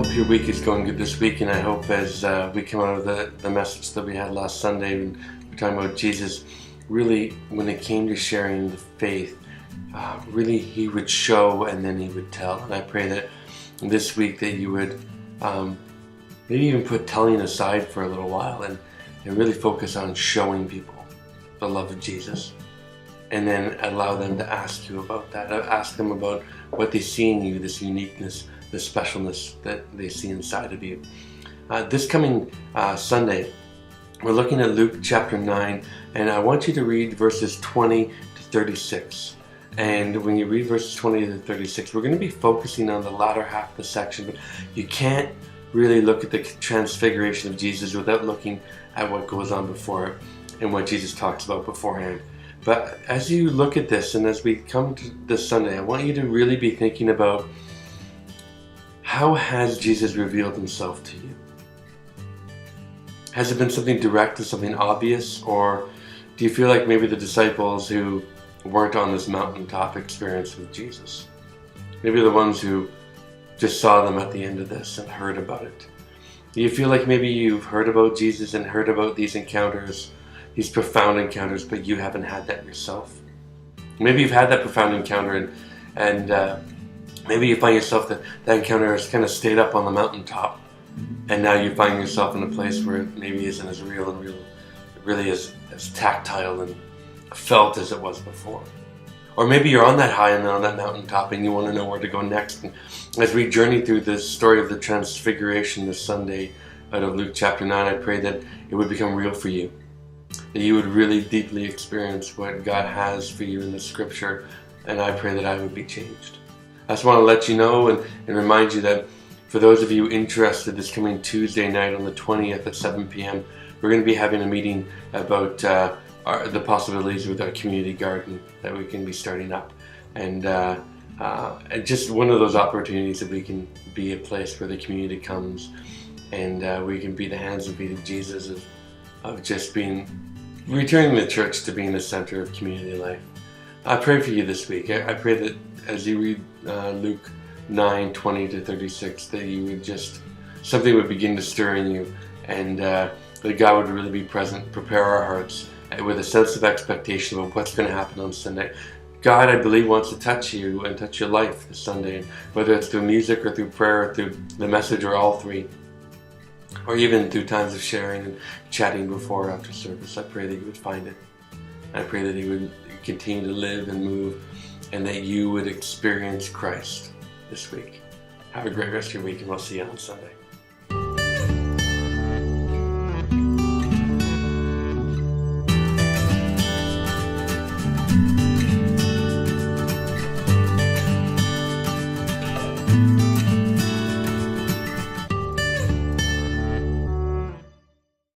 hope your week is going good this week, and I hope as we come out of the message that we had last Sunday, and we're talking about Jesus, really when it came to sharing the faith, really he would show and then he would tell. And I pray that this week that you would maybe even put telling aside for a little while and really focus on showing people the love of Jesus. And then allow them to ask you about that. Ask them about what they see in you, this uniqueness, this specialness that they see inside of you. This coming Sunday, we're looking at Luke chapter 9, and I want you to read verses 20 to 36. And when you read verses 20 to 36, we're going to be focusing on the latter half of the section, but you can't really look at the transfiguration of Jesus without looking at what goes on before it and what Jesus talks about beforehand. But as you look at this, and as we come to this Sunday, I want you to really be thinking about, how has Jesus revealed himself to you? Has it been something direct and something obvious, or do you feel like maybe the disciples who weren't on this mountaintop experience with Jesus, maybe the ones who just saw them at the end of this and heard about it? Do you feel like maybe you've heard about Jesus and heard about these encounters, these profound encounters, but you haven't had that yourself? Maybe you've had that profound encounter and maybe you find yourself that encounter has kind of stayed up on the mountaintop, and now you find yourself in a place where it maybe isn't as real and really as tactile and felt as it was before. Or maybe you're on that high and on that mountaintop and you want to know where to go next. And as we journey through this story of the Transfiguration this Sunday out of Luke chapter 9, I pray that it would become real for you, that you would really deeply experience what God has for you in the scripture, and I pray that I would be changed. I just want to let you know and remind you that for those of you interested, this coming Tuesday night on the 20th at 7 p.m., we're going to be having a meeting about the possibilities with our community garden that we can be starting up. And just one of those opportunities that we can be a place where the community comes and we can be the hands and feet of Jesus, of just returning the church to being the center of community life. I pray for you this week. I pray that as you read Luke 9, 20 to 36, that you would something would begin to stir in you, and that God would really be present, prepare our hearts with a sense of expectation of what's going to happen on Sunday. God, I believe, wants to touch you and touch your life this Sunday, whether it's through music or through prayer or through the message or all three, or even through times of sharing and chatting before or after service. I pray that you would find it. I pray that he would continue to live and move, and that you would experience Christ this week. Have a great rest of your week, and we'll see you on Sunday.